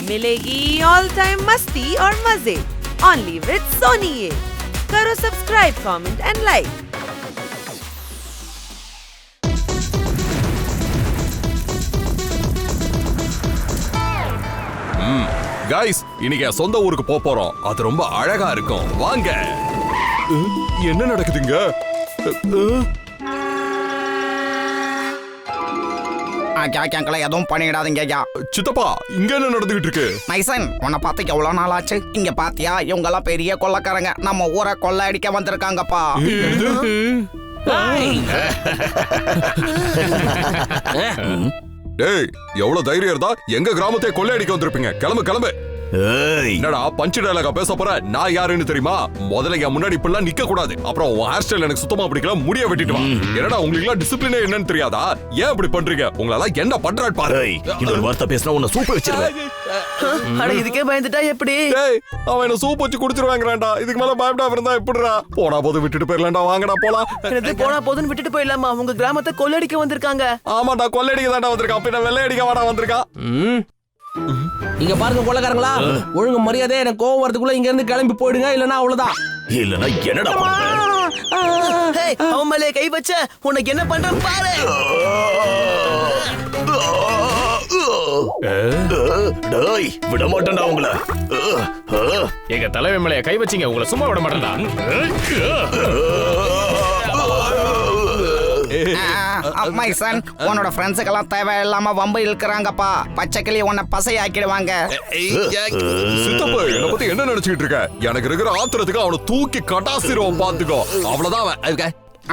मिलेगी all time मस्ती और मजे ओनली विद सोनी। ये करो subscribe, comment and like. Guys இன்னைக்கு சொந்த ஊருக்கு போறோம். அது ரொம்ப அழகா இருக்கும். வாங்க. என்ன நடக்குதுங்க? எதுவும் பண்ணிடாதீங்க. சித்தப்பா, இங்க என்ன நடந்துகிட்டு இருக்கு? மைசன், உன்னை பார்த்து எவ்வளவு நாள் ஆச்சு? இங்க பாத்தியா, இவங்க எல்லாம் பெரிய கொள்ளைக்காரங்க. நம்ம ஊரை கொள்ளை அடிக்க வந்திருக்காங்கப்பா. டேய், எவ்வளவு தைரியம் இருந்தா எங்க கிராமத்தை கொள்ளையடிக்க வந்திருப்பீங்க? கிளம்பு கிளம்பு. என்னடா பஞ்ச் டயலாகா பேச போற? நான் யாருன்னு தெரியுமா? முதல்ல என் முன்னாடி இப்பெல்லாம் நிக்க கூடாது. அப்புறம் உன் ஹேர் ஸ்டைல் எனக்கு சுத்தமா பிடிக்கல. முடிய வெட்டிட்டு வா. என்னடா உங்களுக்கு எல்லாம் டிசிப்ளினே என்னன்னு தெரியாதா? ஏன் இப்படி பண்றீங்க? உங்களால என்ன பண்றாரு பாரு. இன்னொரு வார்த்தை பேசினா உன்னை சூப்ப வச்சிருவேன். அட இதுக்கே பயந்துட்டா எப்படி? டேய், அவன் என்ன சூப் வச்சு குடிச்சிருவாங்கறான்டா. இதுக்கு மேல பயப்படாம இருந்தா எப்படிடா? போடா போது விட்டுட்டு போயிரலாம்டா. வாங்கடா போலாம். என்னது போனா போதுன்னு விட்டுட்டு போயிடலாமா? உங்க கிராமத்தை கொள்ளடிக்க வந்திருக்காங்க. ஆமாடா, கொள்ளையடிக்க தான்டா வந்திருக்கான். பின்ன வெள்ளையடிக்க வாடா வந்திருக்கான். இங்க பாருங்க கொள்ளக்காரங்களா, ஒழுங்கு மரியாதை எனக்கு கோவம் வரதுக்குள்ள இங்க இருந்து கிளம்பி போயிடுங்க, இல்லனா அவ்வளவுதான். இல்லனா என்னடா பண்ற? ஹே, அவன் மேலே கை வச்ச உனக்கு என்ன பண்றேன் பாரு. டேய், விட மாட்டேன்டா உங்கள. எங்க தலைவன் மேலே கை வச்சீங்க, உங்களை சும்மா விட மாட்டேன்டா. மைசன், உன்னோட ஃப்ரெண்ட்ஸுக்கெல்லாம் தேவையில்லாம வம்பு இழுக்கிறாங்கப்பா. பச்சைக்கிளி உன்னை பசையாக்கிடுவாங்க. சித்தப்பா, என்ன பத்தி என்ன நினைச்சிட்டு இருக்க? எனக்கு இருக்கிற ஆத்திரத்துக்கு அவனை தூக்கி கட்டாசிரோம். பாத்துக்கோ, அவ்வளவுதான் அவன்.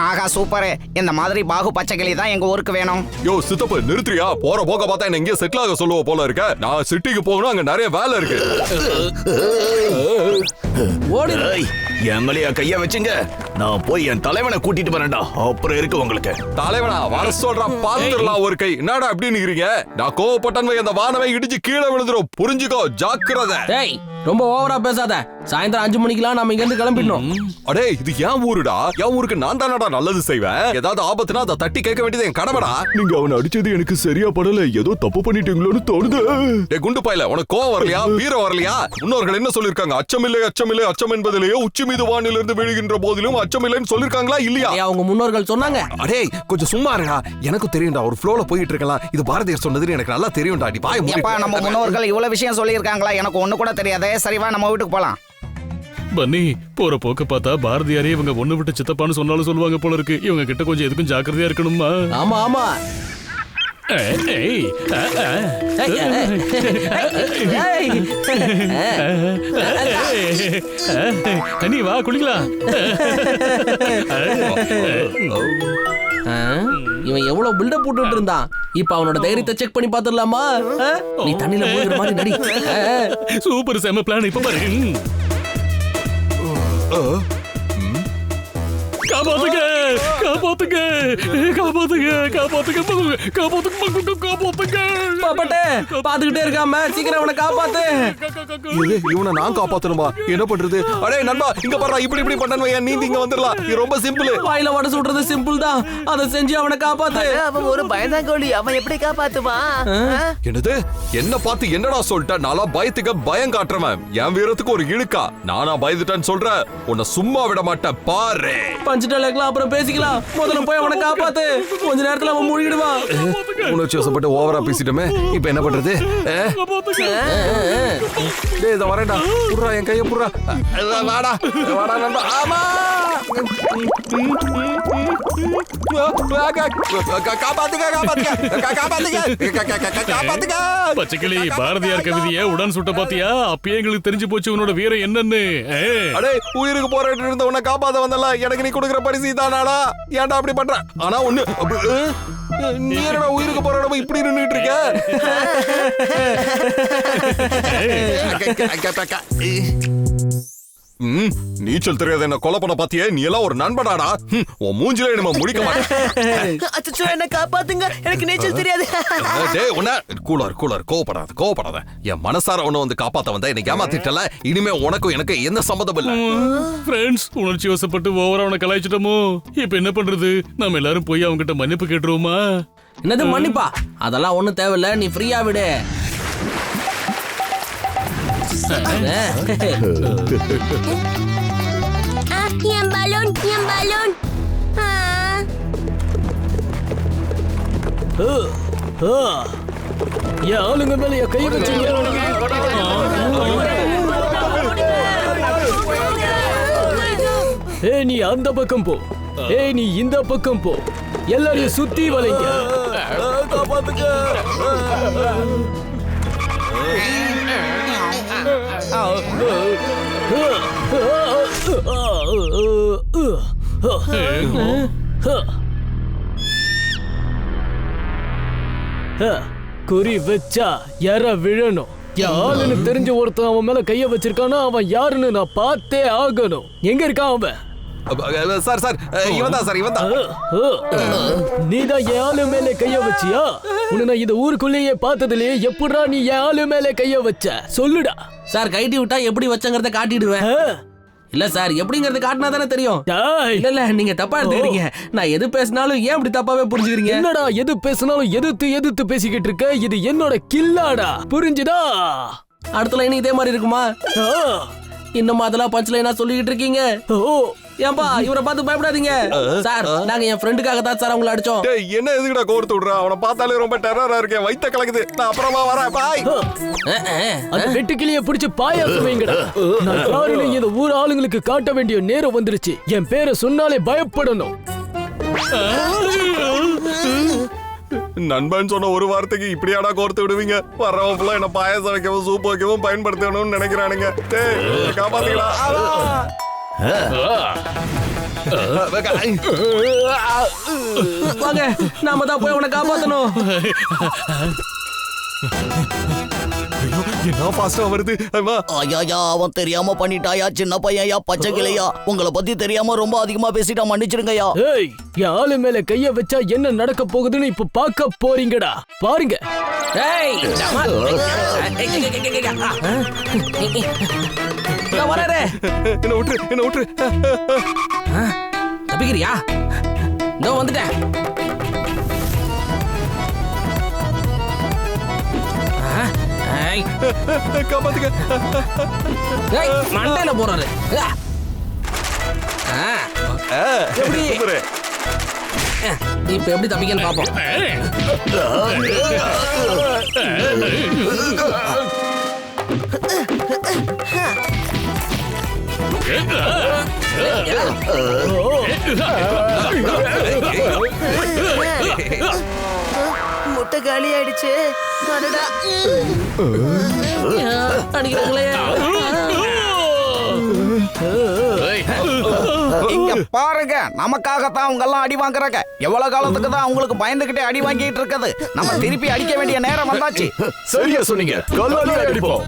ஆகா சூப்பரு. இந்த மாதிரி பாகு பச்சைக்கிளி தான் எங்க ஊருக்கு வேணும். யோ சித்தப்பா, நிறுத்துறியா? போற போக பார்த்தா என்ன இங்கே செட்டில் ஆக சொல்லுவ போல இருக்க. நான் சிட்டிக்கு போகணும், அங்க நிறைய வேலை இருக்கு. ஓடி என் மேலையா கைய வச்சுங்க. நான் போய் என் தலைவனை கூட்டிட்டு வரேன்டா. அப்புறம் இருக்கு உங்களுக்கு. தலைவனா வர சொல்றா, பாத்துடலாம் ஒரு கை. என்னடா அப்படி நிக்கிறீங்க? நான் கோவப்பட்டன்வை அந்த வானவை இடிச்சு கீழே விழுந்துரும். புரிஞ்சுக்கோ, ஜாக்கிரதை. டேய், ரொம்ப ஓவரா பேசாத. சாயந்தரம் 5 மணிக்கெல்லாம் நாம இங்க இருந்து கிளம்பிடணும். அடே, இது ஏன் ஊருடா? என் ஊருக்கு நான் தானடா நல்லது செய்வேன். ஏதாவது ஆபத்துனா அதை தட்டி கேட்க வேண்டியது என் கடமைடா. நீங்க அவனை அடிச்சது எனக்கு சரியா படல. ஏதோ தப்பு பண்ணிட்டீங்களோன்னு தோணுது. டேய் குண்டு பையல, உனக்கு கோவம் வரலையா? வீரம் வரலையா? முன்னோர்கள் என்ன சொல்லிருக்காங்க? அச்சமில்லை அச்சமில்லை அச்சம் என்பதிலேயே உச்சி மீது வானிலிருந்து விழுகின்ற போதிலும் அச்சமில்லைன்னு சொல்லிருக்காங்களா இல்லையா? அவங்க முன்னோர்கள் சொன்னாங்க. அடே கொஞ்சம் சும்மா இருடா. எனக்கு தெரியும்டா, ஒரு ஃப்ளோல போயிட்டு இருக்கலாம். இது பாரதியார் சொன்னது எனக்கு நல்லா தெரியும்டா. அடி பாய். எப்பா, நம்ம முன்னோர்கள் இவ்வளவு விஷயம் சொல்லியிருக்காங்களா? எனக்கு ஒண்ணு கூட தெரியாதே. சரிவா, நம்ம வீட்டுக்கு போலாம். பன்னி, போற போக்க பார்த்தா பாரதியாரே இவங்க ஒண்ணு விட்டு சித்தப்பான்னு சொன்னாலும் சொல்லுவாங்க போல இருக்கு. இவங்க கிட்ட கொஞ்சம் எதுக்கும் ஜாக்கிரதையா இருக்கணுமா? ஆமா ஆமா. நீ வா குளிக்கலாம். இவன் எவ்வளவு பில்டப் போட்டுட்டு இருந்தான். இப்ப அவனோட தைரியத்தை செக் பண்ணி பாத்துடலாமா? நீ தண்ணில மூழ்கிற மாதிரி நடி. சூப்பர், செம பிளான். இப்ப பாரு. காப்பாத்துங்க காப்பாத்துங்க காப்பாத்துங்க காப்பாத்துங்க காப்பாத்துங்க காப்பாத்துங்க. பாப்பாட்டே, பாத்துக்கிட்டே இருக்காம சீக்கிரம் அவனை காப்பாத்து. இவனை நான் காப்பாத்தணுமா? என்ன பண்றது? அடே நண்பா, இங்க பாரு, இப்படி இப்படி பண்ணனு. நீந்தி இங்க வந்துடலாம். இது ரொம்ப சிம்பிள். வாயில வட சுடுறது சிம்பிள் தான். அதை செஞ்சு அவனை காப்பாத்து. அவன் ஒரு பயந்தாங்கோலி. அவன் எப்படி காப்பாத்துவான்? என்னது? என்ன பார்த்து என்னடா சொல்லிட்ட? நாளா பயத்துக்கு பயம் காட்டுறவன். என் வீரத்துக்கு ஒரு இழுக்கா? நானா பயந்துட்டேன்னு சொல்றேன். உன்னை சும்மா விட மாட்டேன் பாரு. பஞ்சுட்டலாம், அப்புறம் பேசிக்கலாம். முதல்ல போய் அவனை காப்பாத்து. கொஞ்ச நேரத்துல அவன் மூழ்கிடுவான். உணர்ச்சி வசப்பட்டு ஓவரா பேசிட்டோமே. இப்ப என்ன பண்றது? டேய், இத வரேன்டா. புர்றா, என் கைய புர்றா. வாடா வாடா நண்பா. ஆமா, காப்பாத்துங்க காப்பாத்துங்க காப்பாத்துங்க காப்பாத்துங்க. பச்சைக்கிளி, பாரதியார் கவிதைய உடன் சுட்ட பாத்தியா? அப்பயே எங்களுக்கு தெரிஞ்சு போச்சு உன்னோட வீரம் என்னன்னு. அடே, உயிருக்கு போராட்டு இருந்த உன்னை காப்பாத்த வந்தல. எனக்கு நீ கொடுக்குற பரிசு தானாடா? ஏன்டா அப்படி பண்ற? ஆனா ஒண்ணு, நீ என்னடா உயிருக்கு போராட இப்படி நின்னுட்டு இருக்க? நீச்சல் தெரியாத என்ன கொலை பண்ண பாத்தியே? நீ எல்லாம் ஒரு நண்பனாடா. உன் மூஞ்சில நம்ம முடிக்க மாட்டேன். அச்சச்சோ, என்ன காப்பாத்துங்க. எனக்கு நீச்சல் தெரியாது. டேய், உன்ன கூலர் கோவப்படாத கோவப்படாத. என் மனசார உன்னை வந்து காப்பாத்த வந்தா எனக்கு ஏமாத்திட்டல. இனிமே உனக்கும் எனக்கு எந்த சம்மந்தம் இல்ல. ஃப்ரெண்ட்ஸ், உணர்ச்சி வசப்பட்டு ஓவரா அவனை கலாய்ச்சிட்டோமோ? இப்ப என்ன பண்றது? நம்ம எல்லாரும் போய் அவங்க கிட்ட மன்னிப்பு கேட்டுருவோமா? என்னது மன்னிப்பா? அதெல்லாம் ஒண்ணும் தேவையில்ல. நீ ஃப்ரீயா விடு. என் பலூன் என் பலூன். என் ஆளுங்க மேல என் கையை வச்சீங்க. ஏய் நீ அந்த பக்கம் போ, ஏய் நீ இந்த பக்கம் போ, எல்லாரையும் சுத்தி வளைங்க. குறி வச்சா யார விழணும். யாருன்னு தெரிஞ்ச ஒருத்தன் அவன் மேல கைய வச்சிருக்கானா அவன் யாருன்னு நான் பார்த்தே ஆகணும். எங்க இருக்கான் அவன்? சார் சார் இவன் தான் சார், இவன் தான். நீதான் என் ஆளு மேல கைய வச்சியா? உன்னை நான் இந்த ஊருக்குள்ளேயே பார்த்ததுலயே எப்படிடா நீ என் ஆளு மேல கைய வச்ச? சொல்லுடா. சார் கைட்டி விட்டா எப்படி வச்சங்கிறத காட்டிடுவேன். இல்ல சார், எப்படிங்கறது காட்டினா தானே தெரியும். இல்ல நீங்க தப்பா எடுத்துக்கிறீங்க. நான் எது பேசினாலும் ஏன் இப்படி தப்பாவே புரிஞ்சுக்கிறீங்க? என்னடா எது பேசினாலும் எதிர்த்து பேசிக்கிட்டு இருக்க? இது என்னோட கில்லாடா, புரிஞ்சுதா? அடுத்த லைன் இதே மாதிரி இருக்குமா? இன்னும் அதெல்லாம் பஞ்ச் லைனா சொல்லிக்கிட்டு இருக்கீங்க. ஏன்பா இவரை பார்த்து பயப்படாதீங்க சார். நாங்க என் ஃப்ரெண்டுக்காக தான் சார் அவங்களை அடிச்சோம். டேய் என்ன எதுக்குடா கோர்த்து விடுற? அவனை பார்த்தாலே ரொம்ப டெரரா இருக்கே, வயித்த கலக்குது. நான் அப்புறமா வரேன், பாய். அந்த வெட்டுக்கிளிய பிடிச்சு பாயாசம் வைங்கடா. நான் யாருன்னு இந்த ஊர் ஆளுங்களுக்கு காட்ட வேண்டிய நேரம் வந்துருச்சு. என் பேரை சொன்னாலே பயப்படணும். நண்பன் சொன்ன ஒரு வார்த்தைக்கு இப்படியாடா கோர்த்து விடுவீங்க? வர்றவன் ஃபுல்லா என்ன பாயாசம் வைக்கவும் சூப் வைக்கவும் பயன்படுத்தணும்னு நினைக்கிறானுங்க. டேய் காப்பாத்துங்களா? வாங்க, நாம தான் போய் அவனை காப்பாத்தணும். என்ன பாஸ்டா வருது? ஐயா அவன் தெரியாம பண்ணிட்டாயா? சின்ன பையன்யா, பச்சை கிளையா, உங்களை பத்தி தெரியாம ரொம்ப அதிகமா பேசிட்டா, மன்னிச்சிருங்கய்யா. ஏய், என் ஆளு மேல கைய வச்சா என்ன நடக்க போகுதுன்னு இப்ப பார்க்க போறீங்கடா. பாருங்க. ஏய் ஜமால், நான் வரேன். என்ன விட்டுரு. தப்பிக்கிறியா? இதோ வந்துட்டேன். காப்பாத்துங்க. மண்டையில போறாரு. எப்படி இப்ப எப்படி தப்பிக்கன்னு பாப்போம். முட்டை காலி ஆயிடுச்சு. அடிக்கிறாங்களே. இங்க பாருங்க, நமக்காகத்தான் அவங்க எல்லாம் அடி வாங்குறாங்க. எவ்வளவு காலத்துக்கு தான் அவங்களுக்கு பயந்துகிட்டே அடி வாங்கிட்டு இருக்குது? நம்ம திருப்பி அடிக்க வேண்டிய நேரம் வந்தாச்சு. சரியா சொன்னீங்க, கல்லாலே அடிப்போம்.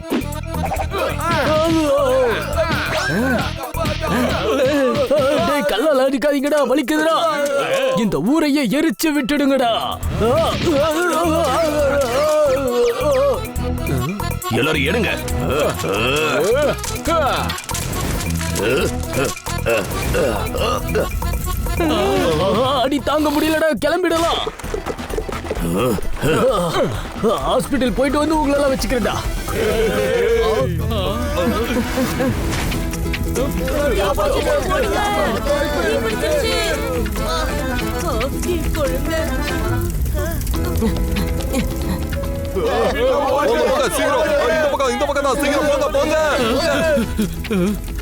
டேய் கல்லால அடிக்காதீங்கடா, வலிக்குதுடா. இந்த ஊரையே எரிச்சு விட்டுடுங்கடா. எல்லாரும் எடுங்க. அடி தாங்க முடியலடா, கிளம்பிடலாம். ஹாஸ்பிடல் போயிட்டு வந்து உங்களெல்லாம் வச்சுக்கிறேன்டா. இந்த பக்கம் தான், சீக்கிரம் போங்க.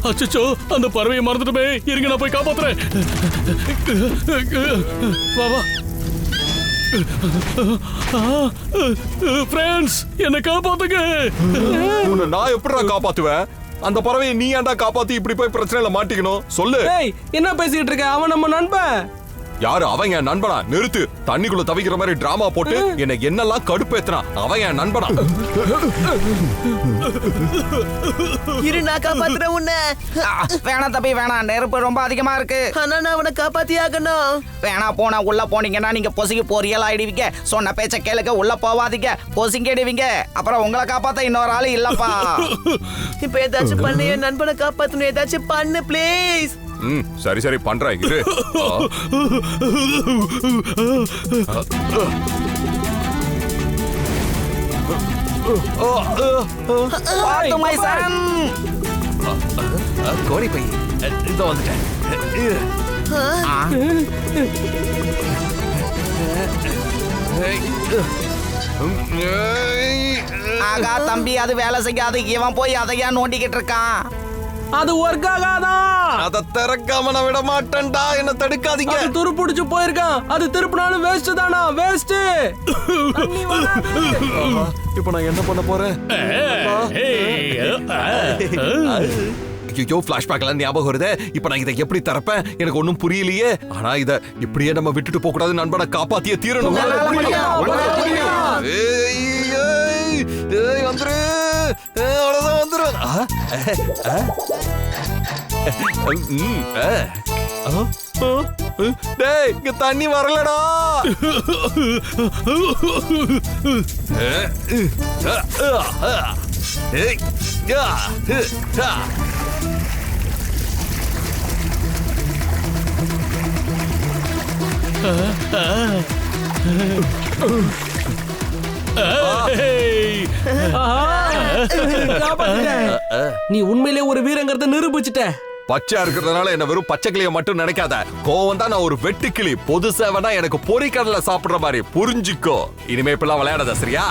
அச்சச்சோ, அந்த பறவையை மறந்துட்டுமே. இருங்க, நான் போய் காப்பாத்துறேன். வா வா. ஃப்ரெண்ட்ஸ், என்ன காப்பாத்துங்க. உன்னை நான் எப்படிடா காப்பாத்துவேன்? அந்த பறவையை நீ ஏன்டா காப்பாத்தி இப்படி போய் பிரச்சனையில மாட்டிக்கணும்? சொல்லு. ஏய் என்ன பேசிட்டு இருக்க? அவன் நம்ம நண்பன். யாரு அவன்? என் நண்பனா? நிறுத்து. தண்ணிக்குள்ள தவிக்கிற மாதிரி டிராமா போட்டு என்ன என்னெல்லாம் கடுப்பேத்துறான். அவன் என் நண்பனா? இரு, நான் காப்பாத்துறேன் உன்னை. வேணாம் தம்பி வேணாம், நெருப்பு ரொம்ப அதிகமா இருக்கு. ஆனா நான் அவனை காப்பாத்தி ஆகணும். வேணா போனா உள்ள போனீங்கன்னா நீங்க பொசுங்கி பொரியல் ஆயிடுவீங்க. சொன்ன பேச்ச கேளுங்க, உள்ள போவாதீங்க, பொசுங்கிடுவீங்க. அப்புறம் உங்களை காப்பாத்த இன்னொரு ஆளு இல்லப்பா. இப்ப ஏதாச்சும் பண்ணு, என் நண்பனை காப்பாத்தணும். ஏதாச்சும் பண்ணு ப்ளீஸ். சரி பண்றேன். இரு. பாத்து மைசன். கோரி பை இதோ வந்துட்டேன். ஆகா தம்பி, அது வேலை செய்யாது. இவன் போய் அதையா நோண்டிக்கிட்டு இருக்கான். அது ஒர்க் ஆகாதான். அத திறக்காம நான் விட மாட்டேன்டா. என்ன தடுக்காதீங்க. அது துரு பிடிச்சு போயிருக்கான். அது திருப்பினாலும் வேஸ்ட் தானா? வேஸ்ட். இப்போ நான் என்ன பண்ண போறேன்? ஐயோ, பிளாஷ்பேக்லாம் ஞாபகம் வருதே. இப்போ நான் இதை எப்படி திறப்பேன்? எனக்கு ஒன்றும் புரியலையே. ஆனா இதை இப்படியே நம்ம விட்டுட்டு போக கூடாது. நண்பனை காப்பாத்தியே தீரணும். வந்துரு, அவ்வளவுதான் வந்துரு. டேய், இங்க தண்ணி வரலடா. நீ உண்மையிலே ஒரு வீரங்கிறத நிரூபிச்சுட்ட. பச்சையா இருக்கிறதுனால என்ன வெறும் பச்சை கிளியை மட்டும் நினைக்காத. கோவம் தான் நான் ஒரு வெட்டுக்கிளி. பொது சேவனா எனக்கு பொறிக்கடலை சாப்பிடுற மாதிரி புரிஞ்சுக்கோ. இனிமே இப்பெல்லாம் விளையாடாத, சரியா?